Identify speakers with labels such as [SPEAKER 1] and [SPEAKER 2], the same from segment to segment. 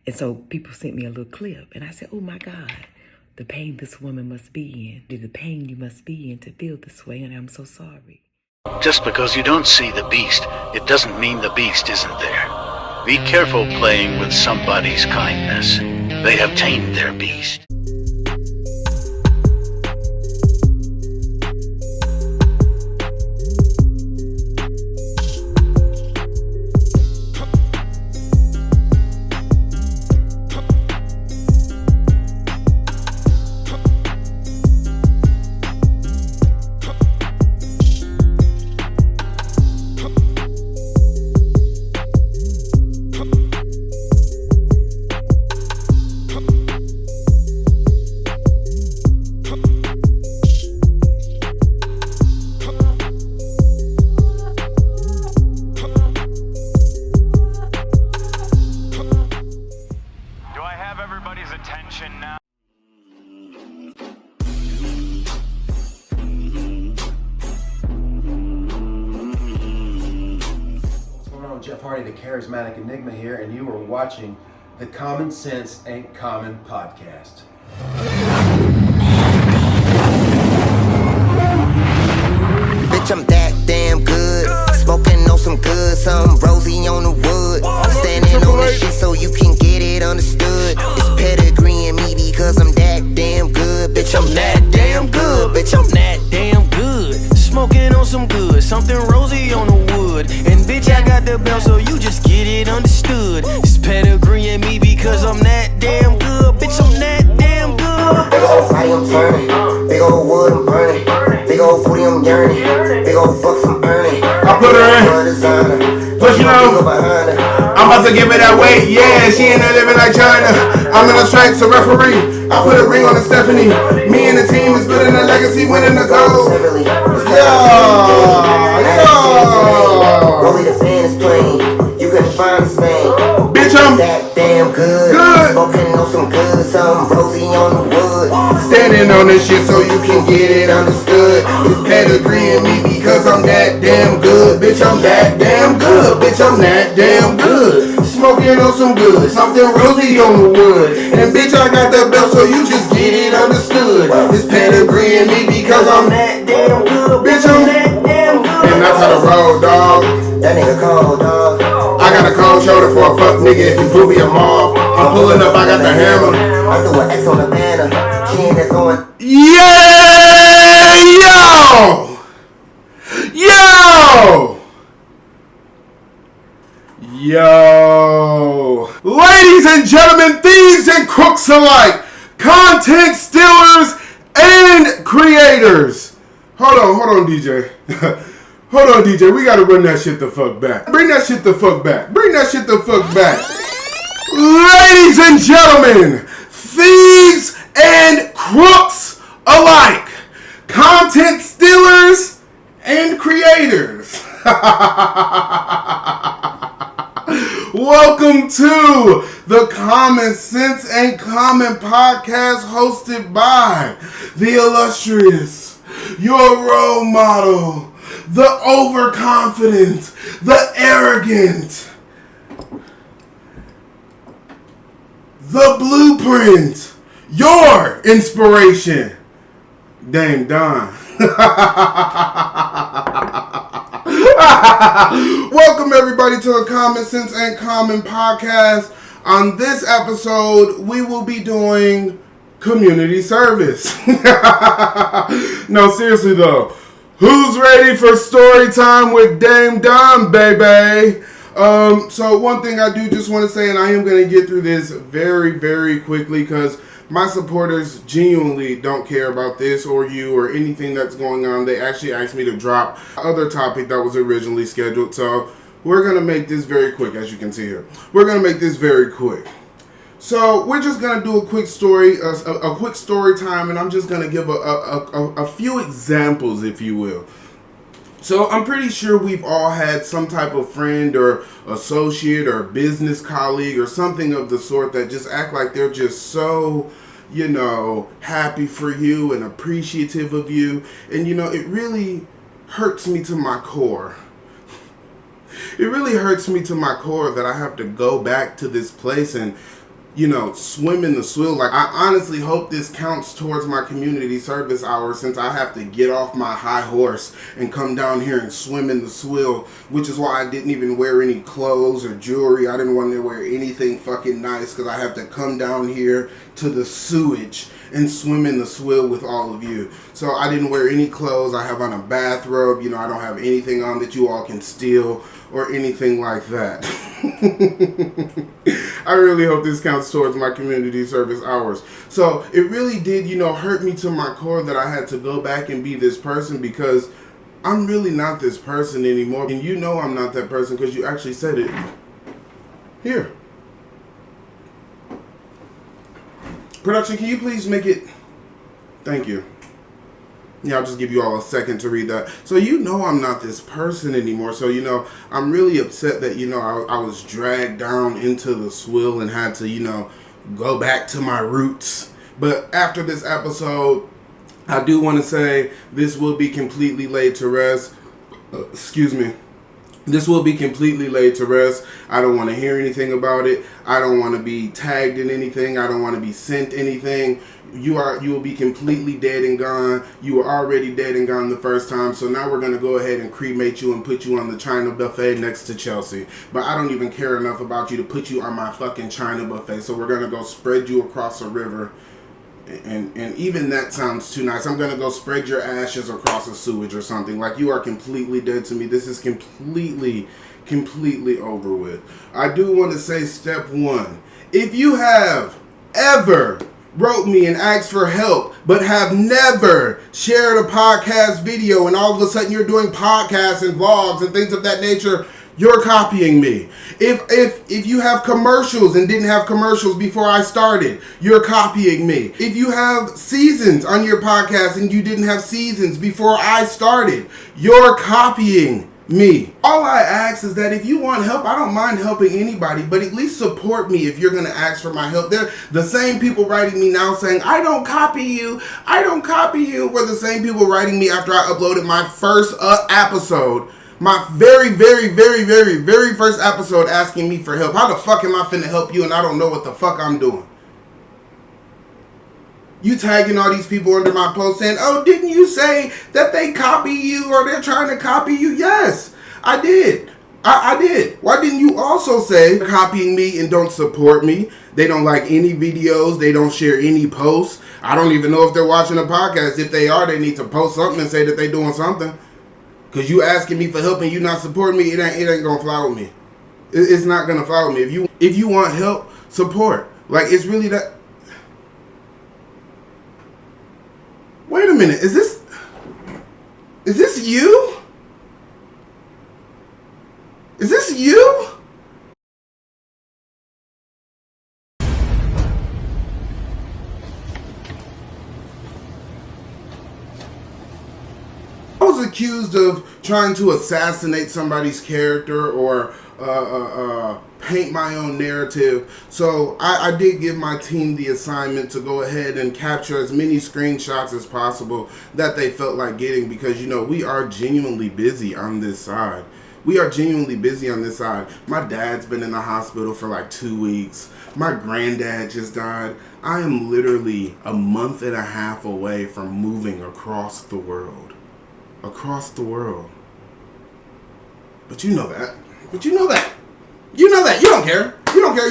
[SPEAKER 1] And so people sent me a little clip, and I said, oh my God, the pain this woman must be in, the pain you must be in to feel this way, and I'm so sorry.
[SPEAKER 2] Just because you don't see the beast, it doesn't mean the beast isn't there. Be careful playing with somebody's kindness. They have tamed their beast.
[SPEAKER 3] The charismatic enigma here, and you are watching the Common Sense Ain't Common podcast.
[SPEAKER 4] Bitch, I'm that damn good. Smoking on some good, some rosy on the wood. Standing on this shit so you can get it understood. It's pedigree in me because I'm that damn good. Bitch, I'm that damn good. Bitch, I'm that damn good. Smoking on some good, something rosy on the wood. And bitch, I got the belt so you just get it understood. It's pedigree in me because I'm that damn good. Bitch, I'm that damn good. Big old body, I'm turning. Big old wood, I'm burning. Big old booty, I'm yearning. Big old bucks, I'm earning.
[SPEAKER 5] I put her in. But you know, I'm about to give her that weight. Yeah, she ain't there living like China. I'm in the strikes, a referee. I put a ring on the Stephanie. Me and the team is building a legacy, winning the gold.
[SPEAKER 4] Only the fan is playing. You couldn't find this man.
[SPEAKER 5] Bitch, I'm
[SPEAKER 4] that damn good. Smoking on some good, some rosy on the wood.
[SPEAKER 5] Standing on this shit so you can get it understood. It's pedigree in me because I'm that damn good. Bitch, I'm that damn good. Bitch, I'm that damn good. Smoking on some good, something rosy on the wood. And bitch, I got that belt so you just get it understood. It's pedigree in me because I'm
[SPEAKER 4] that damn good.
[SPEAKER 5] Bitch, I'm that damn good. And that's how the road, dog.
[SPEAKER 4] That nigga cold, dog.
[SPEAKER 5] I got a cold shoulder for a fuck nigga if you prove me a mob. I'm pulling up, I got the hammer.
[SPEAKER 4] I threw an X on the banner. She ain't there going.
[SPEAKER 5] Yeah, yo! Yo! Yo! Ladies and gentlemen, thieves and crooks alike, content stealers and creators. Hold on, DJ. Hold on, DJ. We gotta run that shit the fuck back. Bring that shit the fuck back. Bring that shit the fuck back. Ladies and gentlemen, thieves and crooks alike, content stealers and creators. Welcome to the Common Sense Ain't Common podcast, hosted by the illustrious, your role model, the overconfident, the arrogant, the blueprint, your inspiration, Dame Donn. Welcome everybody to the Common Sense Ain't Common podcast. On this episode, we will be doing community service. No, seriously though. Who's ready for story time with Dame Donn, baby? So one thing I do just want to say, and I am going to get through this very, very quickly because my supporters genuinely don't care about this or you or anything that's going on. They actually asked me to drop other topic that was originally scheduled. So we're going to make this very quick, as you can see here. We're going to make this very quick. So we're just going to do a quick story, a quick story time, and I'm just going to give a few examples, if you will. So I'm pretty sure we've all had some type of friend or associate or business colleague or something of the sort that just act like they're just so, happy for you and appreciative of you. And, it really hurts me to my core. It really hurts me to my core that I have to go back to this place and swim in the swill. Like, I honestly hope this counts towards my community service hours, since I have to get off my high horse and come down here and swim in the swill, which is why I didn't even wear any clothes or jewelry. I didn't want to wear anything fucking nice, because I have to come down here to the sewage and swim in the swill with all of you. So I didn't wear any clothes. I have on a bathrobe. I don't have anything on that you all can steal or anything like that. I really hope this counts towards my community service hours. So it really did, hurt me to my core that I had to go back and be this person, because I'm really not this person anymore. And I'm not that person, because you actually said it here. Production, can you please make it? Thank you. Yeah, I'll just give you all a second to read that. So I'm not this person anymore. So I'm really upset that I was dragged down into the swill and had to go back to my roots. But after this episode, I do want to say this will be completely laid to rest. Excuse me. This will be completely laid to rest. I don't want to hear anything about it. I don't want to be tagged in anything. I don't want to be sent anything. You will be completely dead and gone. You were already dead and gone the first time. So now we're going to go ahead and cremate you and put you on the China buffet next to Chelsea. But I don't even care enough about you to put you on my fucking China buffet. So we're going to go spread you across a river. And even that sounds too nice. I'm going to go spread your ashes across a sewage or something. Like, you are completely dead to me. This is completely over with. I do want to say, step one. If you have ever wrote me and asked for help, but have never shared a podcast video, and all of a sudden you're doing podcasts and vlogs and things of that nature, you're copying me. If you have commercials and didn't have commercials before I started, you're copying me. If you have seasons on your podcast and you didn't have seasons before I started, you're copying me. All I ask is that if you want help, I don't mind helping anybody, but at least support me if you're going to ask for my help. They're the same people writing me now saying, I don't copy you, were the same people writing me after I uploaded my first episode. My very, very, very, very, very first episode, asking me for help. How the fuck am I finna help you and I don't know what the fuck I'm doing? You tagging all these people under my post saying, oh, didn't you say that they copy you or they're trying to copy you? Yes, I did. I did. Why didn't you also say copying me and don't support me? They don't like any videos. They don't share any posts. I don't even know if they're watching a podcast. If they are, they need to post something and say that they're doing something. Because you asking me for help and you not supporting me, it ain't going to fly with me. It's not going to fly with me. If you want help, support. Like, it's really that. Wait a minute. Is this you? Is this you? I was accused of trying to assassinate somebody's character or paint my own narrative. So I did give my team the assignment to go ahead and capture as many screenshots as possible that they felt like getting, because we are genuinely busy on this side. My dad's been in the hospital for like 2 weeks. My granddad just died. I am literally a month and a half away from moving across the world. But you know that. You don't care.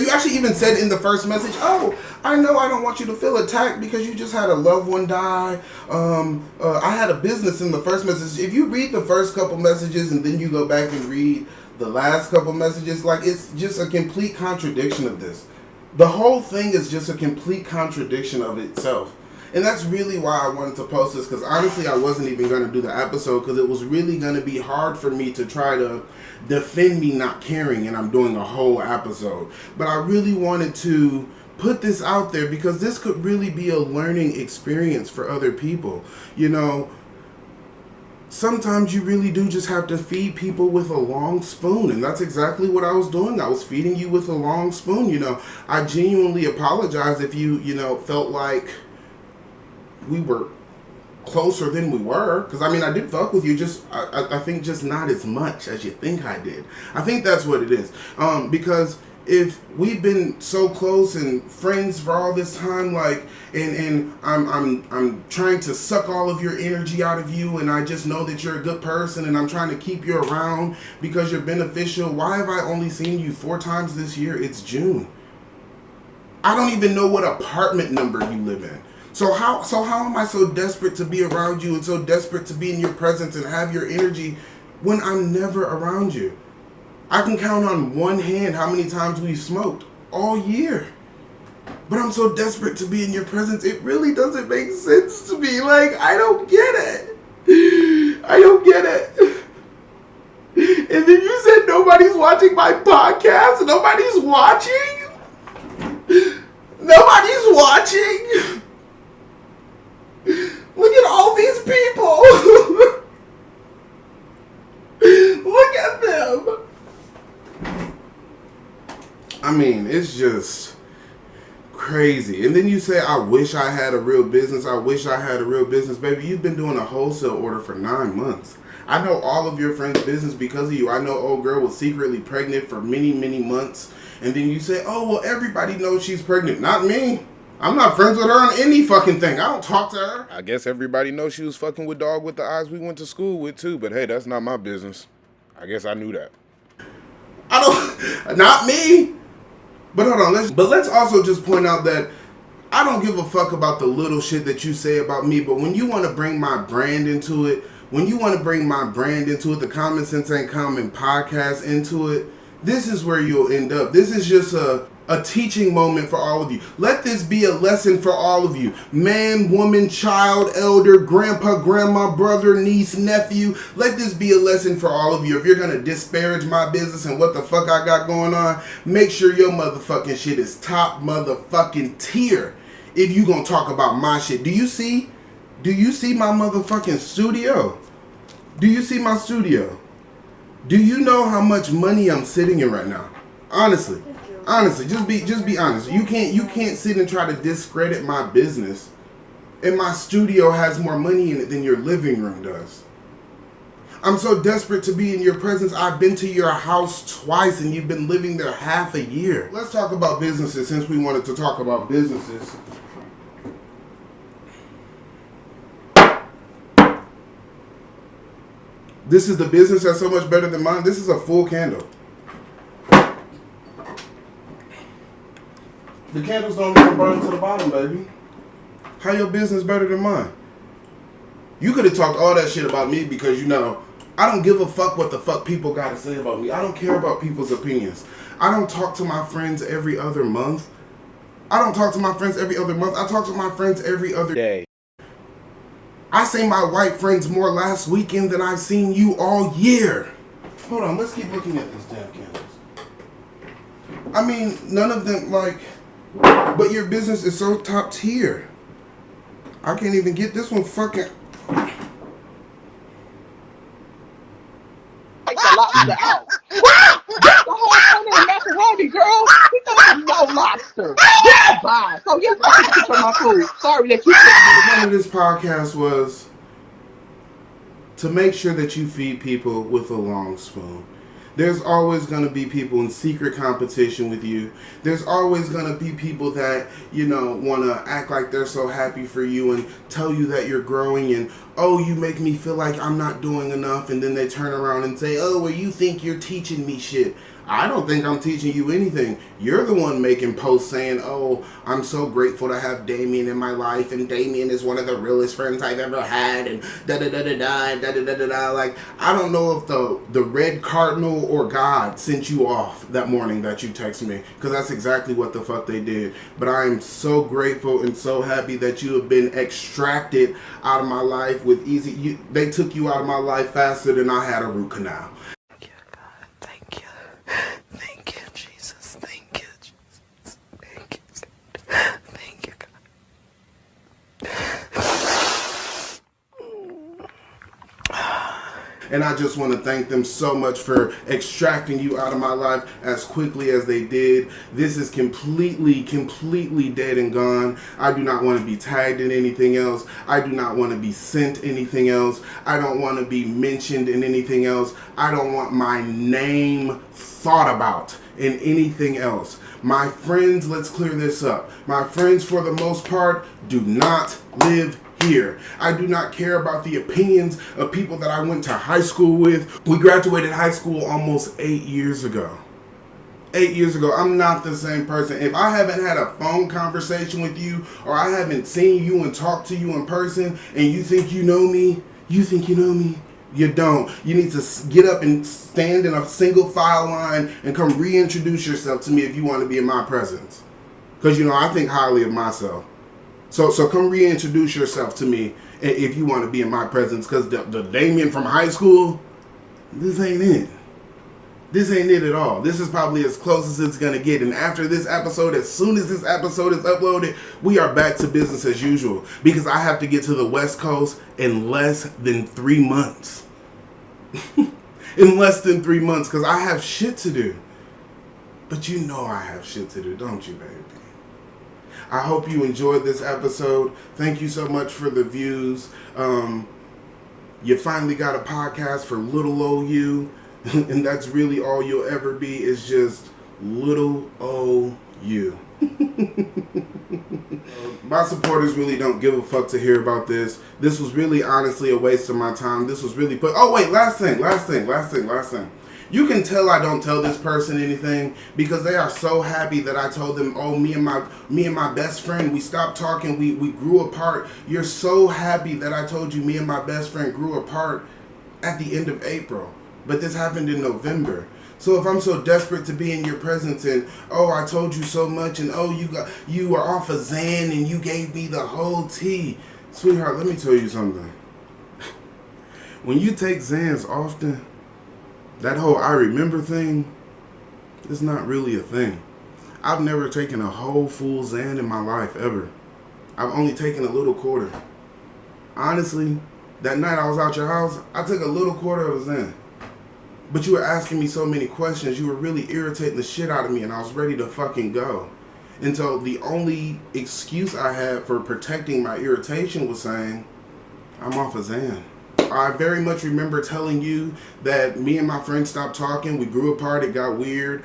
[SPEAKER 5] You actually even said in the first message, oh, I know I don't want you to feel attacked because you just had a loved one die. I had a business in the first message. If you read the first couple messages and then you go back and read the last couple messages, like, it's just a complete contradiction of this. The whole thing is just a complete contradiction of itself. And that's really why I wanted to post this, because honestly I wasn't even going to do the episode, because it was really going to be hard for me to try to defend me not caring, and I'm doing a whole episode. But I really wanted to put this out there because this could really be a learning experience for other people. Sometimes you really do just have to feed people with a long spoon, and that's exactly what I was doing. I was feeding you with a long spoon. I genuinely apologize if you felt like we were closer than we were, because I did fuck with you, just I think just not as much as you think I did. I think that's what it is, because if we've been so close and friends for all this time, like, and I'm trying to suck all of your energy out of you, and I just know that you're a good person, and I'm trying to keep you around because you're beneficial. Why have I only seen you 4 times this year? It's June. I don't even know what apartment number you live in. So how am I so desperate to be around you and so desperate to be in your presence and have your energy when I'm never around you? I can count on one hand how many times we've smoked all year. But I'm so desperate to be in your presence, it really doesn't make sense to me. Like, I don't get it. I don't get it. And then you said nobody's watching my podcast? Nobody's watching? Nobody's watching? Look at all these people. Look at them. I mean, it's just crazy. And then you say, I wish I had a real business. I wish I had a real business. Baby, you've been doing a wholesale order for 9 months. I know all of your friends' business because of you. I know old girl was secretly pregnant for many, many months. And then you say, oh, well, everybody knows she's pregnant. Not me. I'm not friends with her on any fucking thing. I don't talk to her. I guess everybody knows she was fucking with dog with the eyes we went to school with too. But hey, that's not my business. I guess I knew that. Not me. But hold on, let's also just point out that I don't give a fuck about the little shit that you say about me, but when you want to bring my brand into it, the Common Sense Ain't Common podcast into it, this is where you'll end up. This is just a teaching moment for all of you. Let this be a lesson for all of you. Man, woman, child, elder, grandpa, grandma, brother, niece, nephew. Let this be a lesson for all of you. If you're going to disparage my business and what the fuck I got going on, make sure your motherfucking shit is top motherfucking tier if you going to talk about my shit. Do you see my motherfucking studio? Do you see my studio? Do you know how much money I'm sitting in right now? Honestly, just be honest. You can't sit and try to discredit my business, and my studio has more money in it than your living room does. I'm so desperate to be in your presence. I've been to your house twice, and you've been living there half a year. Let's talk about businesses since we wanted to talk about businesses. This is the business that's so much better than mine. This is a full candle. The candles don't even burn to the bottom, baby. How your business better than mine? You could have talked all that shit about me because, I don't give a fuck what the fuck people got to say about me. I don't care about people's opinions. I don't talk to my friends every other month. I talk to my friends every other day. I seen my white friends more last weekend than I've seen you all year. Hold on, let's keep looking at these damn candles. I mean, none of them, but your business is so top tier. I can't even get this one fucking...
[SPEAKER 6] Take the lobster out. The whole point of the macaroni, girl. We don't have no lobster. Goodbye. So yes, I can keep on my food. Sorry that you couldn't do
[SPEAKER 5] The point of this podcast was to make sure that you feed people with a long spoon. There's always going to be people in secret competition with you. There's always going to be people that, want to act like they're so happy for you and tell you that you're growing and, oh, you make me feel like I'm not doing enough. And then they turn around and say, oh, well, you think you're teaching me shit. I don't think I'm teaching you anything. You're the one making posts saying, oh, I'm so grateful to have Damien in my life, and Damien is one of the realest friends I've ever had, and da-da-da-da-da, da-da-da-da-da. Like, I don't know if the red cardinal or God sent you off that morning that you texted me, because that's exactly what the fuck they did. But I am so grateful and so happy that you have been extracted out of my life with easy. They took you out of my life faster than I had a root canal.
[SPEAKER 1] Thank you, Jesus. Thank you, Jesus. Thank you. Thank you, God.
[SPEAKER 5] And I just want to thank them so much for extracting you out of my life as quickly as they did. This is completely dead and gone. I do not want to be tagged in anything else. I do not want to be sent anything else. I don't want to be mentioned in anything else. I don't want my name thought about and anything else. My friends, let's clear this up. My friends, for the most part, do not live here. I do not care about the opinions of people that I went to high school with. We graduated high school almost 8 years ago. 8 years ago, I'm not the same person. If I haven't had a phone conversation with you, or I haven't seen you and talked to you in person, and you think you know me, you don't. You need to get up and stand in a single file line and come reintroduce yourself to me if you want to be in my presence. Because, I think highly of myself. So come reintroduce yourself to me if you want to be in my presence. Because the Damien from high school, this ain't it. This ain't it at all. This is probably as close as it's going to get. And after this episode, as soon as this episode is uploaded, we are back to business as usual. Because I have to get to the West Coast in less than 3 months. In less than 3 months. Because I have shit to do. But you know I have shit to do, don't you, baby? I hope you enjoyed this episode. Thank you so much for the views. You finally got a podcast for little old you. And that's really all you'll ever be, is just little old you. My supporters really don't give a fuck to hear about this. This was really honestly a waste of my time. This was really last thing. You can tell I don't tell this person anything because they are so happy that I told them, oh, me and my best friend, we stopped talking, we grew apart. You're so happy that I told you me and my best friend grew apart at the end of April. But this happened in November. So if I'm so desperate to be in your presence and, oh, I told you so much, and oh, you were off of Xan and you gave me the whole tea. Sweetheart, let me tell you something. When you take Xans often, that whole I remember thing is not really a thing. I've never taken a whole full Xan in my life, ever. I've only taken a little quarter. Honestly, that night I was out your house, I took a little quarter of a Xan. But you were asking me so many questions, you were really irritating the shit out of me, and I was ready to fucking go. And so the only excuse I had for protecting my irritation was saying, I'm off of Xan. I very much remember telling you that me and my friend stopped talking. We grew apart. It got weird.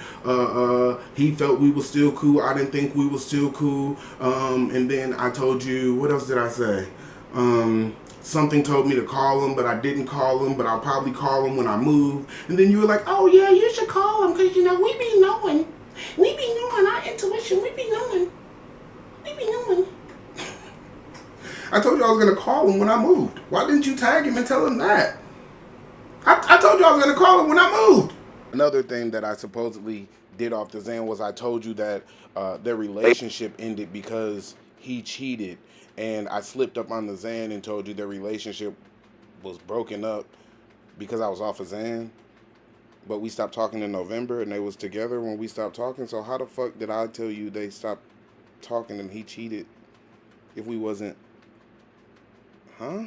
[SPEAKER 5] He felt we were still cool. I didn't think we were still cool. And then I told you, what else did I say? Something told me to call him, but I didn't call him, but I'll probably call him when I move. And then you were like, oh yeah, you should call him because, we be knowing. We be knowing our intuition. We be knowing. I told you I was going to call him when I moved. Why didn't you tag him and tell him that? I told you I was going to call him when I moved. Another thing that I supposedly did off the Xan was I told you that their relationship ended because he cheated. And I slipped up on the Xan and told you their relationship was broken up because I was off of Xan. But we stopped talking in November and they was together when we stopped talking. So how the fuck did I tell you they stopped talking and he cheated if we wasn't... Huh?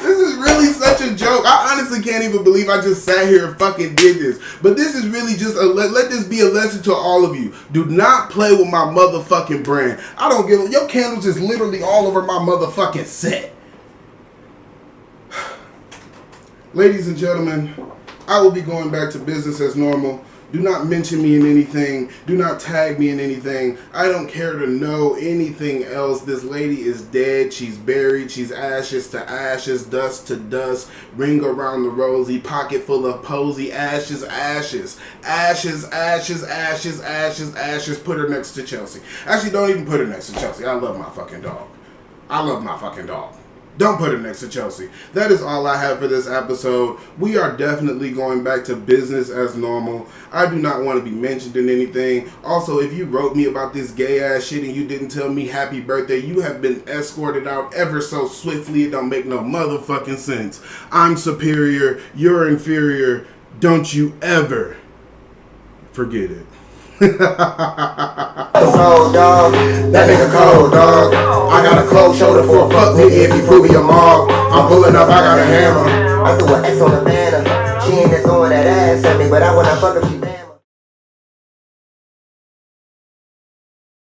[SPEAKER 5] This is really such a joke. I honestly can't even believe I just sat here and fucking did this. But this is really just let this be a lesson to all of you. Do not play with my motherfucking brand. I don't give a... Your candles is literally all over my motherfucking set. Ladies and gentlemen, I will be going back to business as normal. Do not mention me in anything. Do not tag me in anything. I don't care to know anything else. This lady is dead. She's buried. She's ashes to ashes, dust to dust, ring around the rosy, pocket full of posy, ashes, ashes, ashes, ashes, ashes, ashes, ashes. Put her next to Chelsea. Actually, don't even put her next to Chelsea. I love my fucking dog. I love my fucking dog. Don't put it next to Chelsea. That is all I have for this episode. We are definitely going back to business as normal. I do not want to be mentioned in anything. Also, if you wrote me about this gay ass shit and you didn't tell me happy birthday, you have been escorted out ever so swiftly. It don't make no motherfucking sense. I'm superior. You're inferior. Don't you ever forget it.
[SPEAKER 4] Cold dog, that nigga cold dog. I got a cold shoulder for a fuck nigga if you prove your mom. I'm pulling up, I got a hammer. I threw an X on the banner. She ain't just throwing that ass at me, but I wanna fuck her.